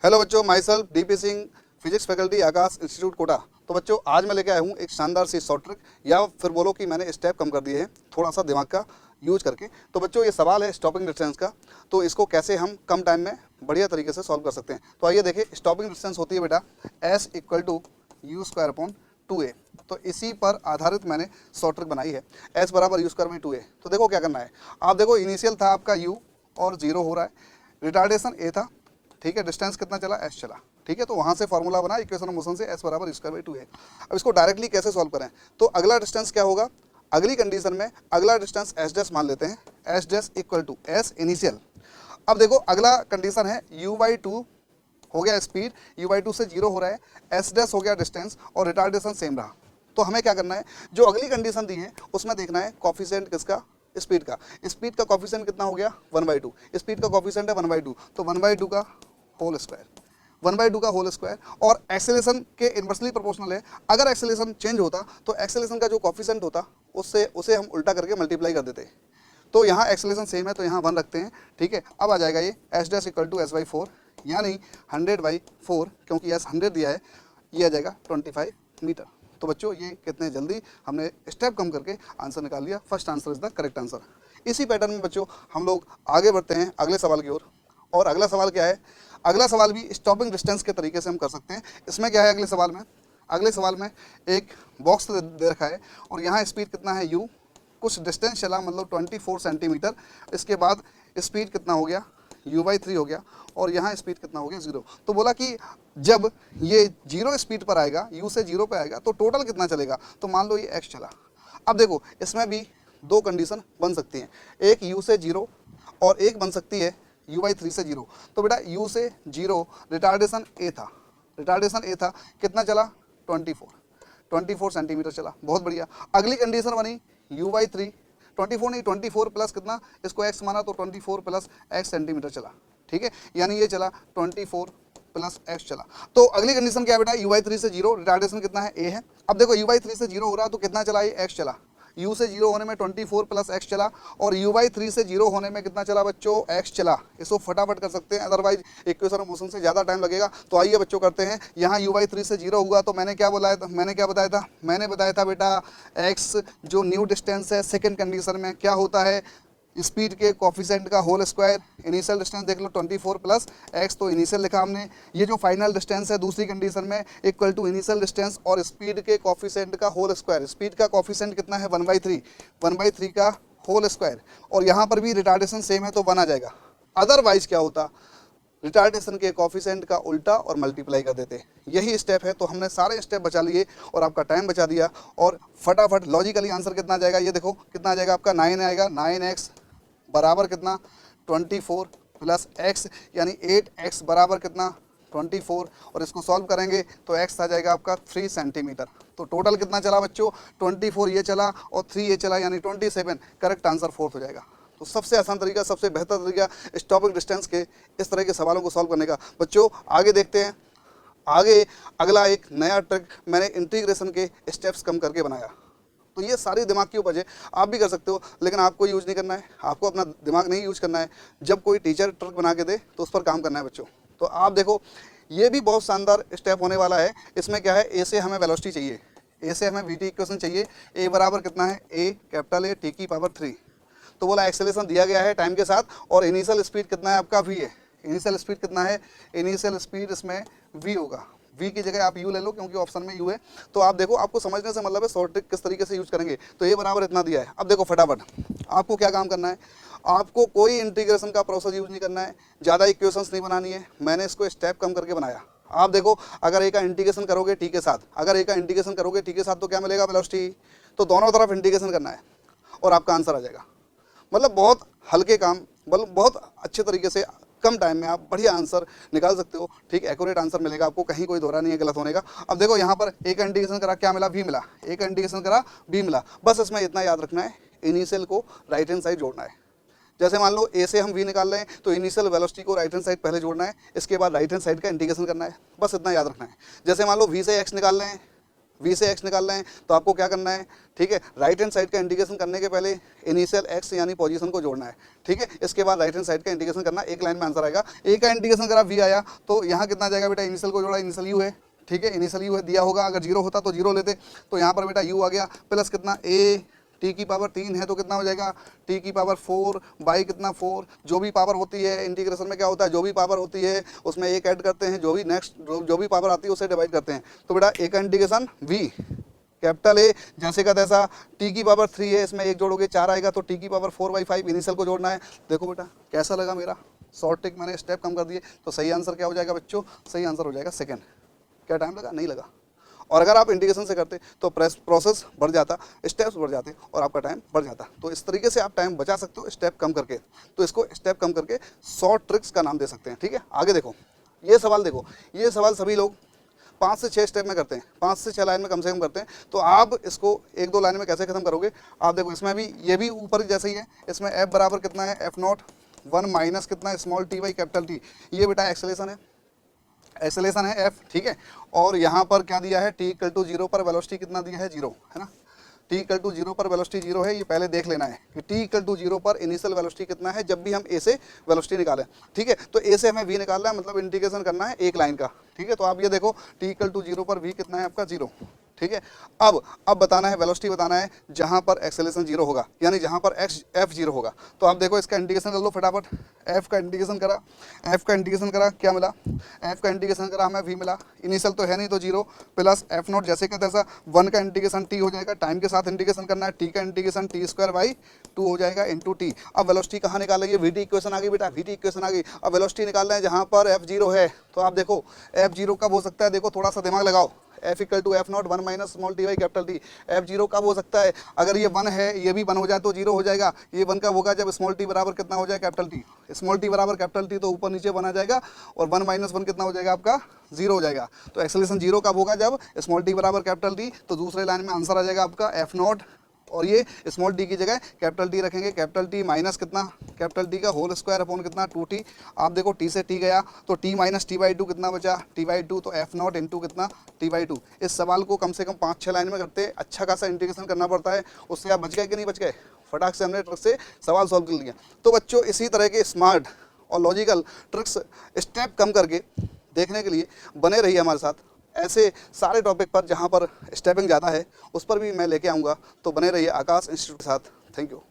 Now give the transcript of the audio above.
Hello बच्चों, myself DP Singh, physics faculty, Aakash institute Kota. तो बच्चों आज मैं लेके आया हूँ एक शानदार सी शॉर्ट ट्रिक, या फिर बोलो कि मैंने स्टेप कम कर दिए हैं थोड़ा सा दिमाग का यूज करके। तो बच्चों ये सवाल है स्टॉपिंग डिस्टेंस का, तो इसको कैसे हम कम टाइम में बढ़िया तरीके से सॉल्व कर सकते हैं। तो आइए देखिए, स्टॉपिंग डिस्टेंस होती है बेटा S = U² / 2a। तो इसी पर आधारित मैंने शॉर्ट ट्रिक बनाई है, S = U² / 2a। तो देखो क्या करना है, आप देखो इनिशियल था आपका U और 0 हो रहा है, रिटार्डेशन A था, ठीक है, डिस्टेंस कितना चला, S चला, ठीक है। तो वहाँ से फॉर्मूला बना इक्वेशन ऑफ मोशन से S = U² / 2a। अब इसको डायरेक्टली कैसे सॉल्व करें, तो अगला डिस्टेंस क्या होगा, अगली कंडीशन में अगला डिस्टेंस S' मान लेते हैं, S' = S इनिशियल। अब देखो अगला कंडीशन है U/2 हो गया स्पीड, U/2 से 0 हो रहा है, S' हो गया डिस्टेंस और रिटार्डेशन सेम रहा। तो हमें क्या करना है, जो अगली कंडीशन दी है उसमें देखना है कॉफिशिएंट किसका, स्पीड का। स्पीड का कॉफिशिएंट कितना हो गया, 1/2। स्पीड का कॉफिशिएंट है 1/2, तो 1/2 का होल स्क्वायर, 1/2 का होल स्क्वायर। और एक्सेलेरेशन के इन्वर्सली प्रोपोर्शनल है। अगर एक्सेलेरेशन चेंज होता तो एक्सेलेरेशन का जो कॉफिशिएंट होता उससे उसे हम उल्टा करके मल्टीप्लाई कर देते। तो यहाँ एक्सेलेरेशन सेम है तो यहाँ 1 रखते हैं, ठीक है। अब आ जाएगा ये S' = S/4, यानी 100/4, क्योंकि S 100 दिया है, ये आ जाएगा 25 मीटर। तो बच्चों ये कितने जल्दी हमने स्टेप कम करके आंसर निकाल लिया। First answer is the correct answer. इसी पैटर्न में बच्चों हम लोग आगे बढ़ते हैं अगले सवाल की ओर। और अगला सवाल क्या है, अगला सवाल भी स्टॉपिंग डिस्टेंस के तरीके से हम कर सकते हैं। इसमें क्या है, अगले सवाल में एक बॉक्स दे रखा है और यहाँ स्पीड कितना है U, कुछ डिस्टेंस चला मतलब 24 सेंटीमीटर। इसके बाद स्पीड कितना हो गया, U/3 हो गया, और यहाँ स्पीड कितना हो गया, 0। तो बोला कि जब ये 0 स्पीड पर आएगा, U से 0 पे आएगा, तो टोटल कितना चलेगा। तो मान लो ये X चला। अब देखो इसमें भी दो कंडीशन बन सकती हैं, एक U से 0 और एक बन सकती है U/3 से 0। तो बेटा U से 0 रिटार्डेशन A था, कितना चला, 24 सेंटीमीटर चला, बहुत बढ़िया। अगली कंडीशन बनी U/3, 24 नहीं 24 प्लस कितना, इसको x माना तो 24 + x सेंटीमीटर चला, ठीक है, यानी ये चला 24 + x चला। तो अगली कंडीशन क्या है बेटा, U/3 से 0, रिटार्डेशन कितना है, a है। अब देखो U/3 से 0 हो रहा तो कितना चला, ये x चला। U से 0 होने में 24 + x चला, और U/3 से 0 होने में कितना चला बच्चों, x चला। इसको फटाफट कर सकते हैं, अदरवाइज इक्वेशन ऑफ मोशन से ज़्यादा टाइम लगेगा। तो आइए बच्चों करते हैं। यहाँ U/3 से 0 हुआ तो मैंने क्या बताया था, मैंने बताया था बेटा x जो न्यू डिस्टेंस है सेकेंड कंडीशन में क्या होता है, स्पीड के कॉफिशिएंट का होल स्क्वायर। इनिशियल डिस्टेंस देख लो 24 + x, तो इनिशियल लिखा हमने। ये जो फाइनल डिस्टेंस है दूसरी कंडीशन में इक्वल टू इनिशियल डिस्टेंस और स्पीड के कॉफिशिएंट का होल स्क्वायर। स्पीड का कॉफिशिएंट कितना है, 1/3 का होल स्क्वायर। और यहाँ पर भी रिटार्डेशन सेम है तो 1 आ जाएगा। अदरवाइज क्या होता, रिटार्डेशन के कॉफिशिएंट का उल्टा और मल्टीप्लाई कर देते। यही स्टेप है, तो हमने सारे स्टेप बचा लिए और आपका टाइम बचा दिया। और फटाफट लॉजिकली आंसर कितना आ जाएगा, ये देखो कितना आ जाएगा आपका, 9 आएगा। 9x बराबर कितना, 24 + x, यानी 8x बराबर कितना, 24। और इसको सॉल्व करेंगे तो x आ जाएगा आपका 3 सेंटीमीटर। तो टोटल कितना चला बच्चों, 24 ये चला और 3 ये चला, यानी 27। करेक्ट आंसर 4 हो जाएगा। तो सबसे आसान तरीका, सबसे बेहतर तरीका स्टॉपिंग डिस्टेंस के इस तरह के सवालों को सॉल्व करने का। बच्चों आगे देखते हैं, आगे अगला एक नया ट्रिक मैंने इंटीग्रेशन के स्टेप्स कम करके बनाया। तो ये सारी दिमाग की उपज है, आप भी कर सकते हो, लेकिन आपको यूज नहीं करना है, आपको अपना दिमाग नहीं यूज करना है। जब कोई टीचर ट्रिक बना के दे तो उस पर काम करना है बच्चों। तो आप देखो ये भी बहुत शानदार स्टेप होने वाला है। इसमें क्या है, ए से हमें वेलोसिटी चाहिए, ए से हमें VT इक्वेशन चाहिए। ए बराबर कितना है, A कैपिटल A T⁻3। तो बोला एक्सेलेरेशन दिया गया है टाइम के साथ, और इनिशियल स्पीड कितना है आपका, V है। इनिशियल स्पीड कितना है, इनिशियल स्पीड इसमें V होगा। V की जगह आप U ले लो क्योंकि ऑप्शन में U है। तो आप देखो, आपको समझने से मतलब है शॉर्ट ट्रिक किस तरीके से यूज करेंगे। तो ये बराबर इतना दिया है। अब देखो फटाफट आपको क्या काम करना है, आपको कोई इंटीग्रेशन का प्रोसेस यूज नहीं करना है, ज़्यादा इक्वेशंस नहीं बनानी है। मैंने इसको स्टेप कम करके बनाया। आप देखो, अगर ए का इंटीग्रेशन करोगे टी के साथ, तो क्या मिलेगा, वेलोसिटी। तो दोनों तरफ इंटीग्रेशन करना है और आपका आंसर आ जाएगा। मतलब बहुत हल्के काम, मतलब बहुत अच्छे तरीके से कम टाइम में आप बढ़िया आंसर निकाल सकते हो, ठीक, एक्यूरेट आंसर मिलेगा आपको, कहीं कोई दोहरा नहीं है गलत होने का। अब देखो यहाँ पर ए का इंटीग्रेशन करा, क्या मिला, V मिला। ए का इंटीग्रेशन करा, V मिला। बस इसमें इतना याद रखना है, इनिशियल को राइट हैंड साइड जोड़ना है। जैसे मान लो ए से हम V निकाल रहे हैं तो इनिशियल वेलोसिटी को राइट हैंड साइड पहले जोड़ना है, इसके बाद राइट हैंड साइड का इंटीग्रेशन करना है। बस इतना याद रखना है। जैसे मान लो V से x निकाल रहे हैं, v से x निकालना है तो आपको क्या करना है, ठीक है, राइट हैंड साइड का इंटीग्रेशन करने के पहले इनिशियल x यानी पोजीशन को जोड़ना है, ठीक है। इसके बाद राइट हैंड साइड का इंटीग्रेशन करना, एक लाइन में आंसर आएगा। a का इंटीग्रेशन करा v आया तो यहाँ कितना आ जाएगा बेटा, इनिशियल को जोड़ा, इनिशियल u है, ठीक है, इनिशियल u है दिया होगा, अगर 0 होता तो 0 लेते, तो यहाँ पर बेटा u आ गया प्लस कितना a t की पावर 3 है तो कितना हो जाएगा t की पावर 4 बाई कितना 4, जो भी पावर होती है इंटीग्रेशन में क्या होता है, जो भी पावर होती है उसमें एक ऐड करते हैं, जो भी नेक्स्ट जो भी पावर आती है उसे डिवाइड करते हैं। तो बेटा a का इंटीग्रेशन v कैपिटल A जैसे का तैसा, t की पावर 3 है, इसमें एक जोड़ोगे 4 आएगा तो t की पावर 4/5 इनिशियल को जोड़ना है। देखो बेटा कैसा लगा मेरा शॉर्ट ट्रिक, मैंने स्टेप कम कर दिए। तो सही आंसर क्या हो जाएगा बच्चों, सही आंसर हो जाएगा सेकेंड। क्या टाइम लगा, नहीं लगा। और अगर आप इंटीग्रेशन से करते तो प्रोसेस बढ़ जाता, स्टेप्स बढ़ जाते और आपका टाइम बढ़ जाता। तो इस तरीके से आप टाइम बचा सकते हो स्टेप कम करके। तो इसको स्टेप कम करके शॉर्ट ट्रिक्स का नाम दे सकते हैं, ठीक है। आगे देखो ये सवाल, देखो ये सवाल सभी लोग 5 से 6 स्टेप में करते हैं, 5 से 6 लाइन में कम से कम करते हैं। तो आप इसको 1-2 लाइन में कैसे खत्म करोगे, आप देखो इसमें भी ये भी ऊपर जैसे ही है, इसमें f बराबर कितना है f0 1 माइनस कितना small t by capital T, ये बेटा एक्सेलेरेशन है, एक्सेलेरेशन है f, ठीक है। और यहाँ पर क्या दिया है, t इक्वल टू 0 पर वेलोसिटी कितना दिया है 0, है ना, t इक्वल टू 0 पर वेलोसिटी 0 है, ये पहले देख लेना है कि t इक्वल टू 0 पर इनिशियल वेलोसिटी कितना है जब भी हम a से वेलोसिटी निकालें, ठीक है। तो a से हमें v निकालना है, मतलब इंटीग्रेशन करना है एक लाइन का, ठीक है। तो आप ये देखो t इक्वल टू 0 पर v कितना है आपका 0, ठीक है। अब बताना है वेलोसिटी बताना है जहाँ पर एक्सेलेरेशन 0 होगा, यानी जहाँ पर f 0 होगा। तो आप देखो इसका इंटीग्रेशन कर लो फटाफट, f का इंटीग्रेशन करा, f का इंटीग्रेशन करा क्या मिला, f का इंटीग्रेशन करा हमें v मिला, इनिशियल तो है नहीं तो 0 प्लस f0 जैसे का तैसा 1 का इंटीग्रेशन t हो जाएगा, टाइम के साथ इंटीग्रेशन करना है, t का इंटीग्रेशन t² हो जाएगा इंटू t। अब वेलोसिटी कहाँ निकाल रही है, vt इक्वेशन आ गई बेटा, vt इक्वेशन आ गई। अब वेलोसिटी निकालना है जहाँ पर f0 है, तो आप देखो f0 कब हो सकता है, देखो थोड़ा सा दिमाग लगाओ, f equal to f0 1 minus small t by capital T, f0 कब हो सकता है, अगर ये 1 है ये भी 1 हो जाए तो 0 हो जाएगा। ये 1 कब होगा, जब स्मॉल t बराबर कितना हो जाए कैपिटल टी, स्मॉल t बराबर कैपिटल टी तो ऊपर नीचे 1 आ जाएगा और 1 माइनस 1 कितना हो जाएगा आपका 0 हो जाएगा। तो एक्सेलेरेशन 0 कब होगा, जब स्मॉल t बराबर कैपिटल टी, तो दूसरे लाइन में आंसर आ जाएगा आपका f0 और ये स्मॉल टी की जगह कैपिटल टी रखेंगे, कैपिटल टी माइनस कितना, कैपिटल टी का होल स्क्वायर अपॉन कितना 2t। आप देखो t से t गया तो t माइनस t/2 कितना बचा t/2, तो f0 इंटू कितना t/2। इस सवाल को कम से कम 5-6 लाइन में करते, अच्छा खासा इंटीग्रेशन करना पड़ता है। उससे आप बच गए कि नहीं बच गए, फटाक से हमने ट्रिक से सवाल सॉल्व कर लिया। तो बच्चों इसी तरह के स्मार्ट और लॉजिकल ट्रिक्स स्टेप कम करके देखने के लिए बने रहिए हमारे साथ। ऐसे सारे टॉपिक पर जहाँ पर स्टेपिंग ज़्यादा है उस पर भी मैं लेके आऊँगा, तो बने रहिए आकाश इंस्टीट्यूट के साथ। Thank you.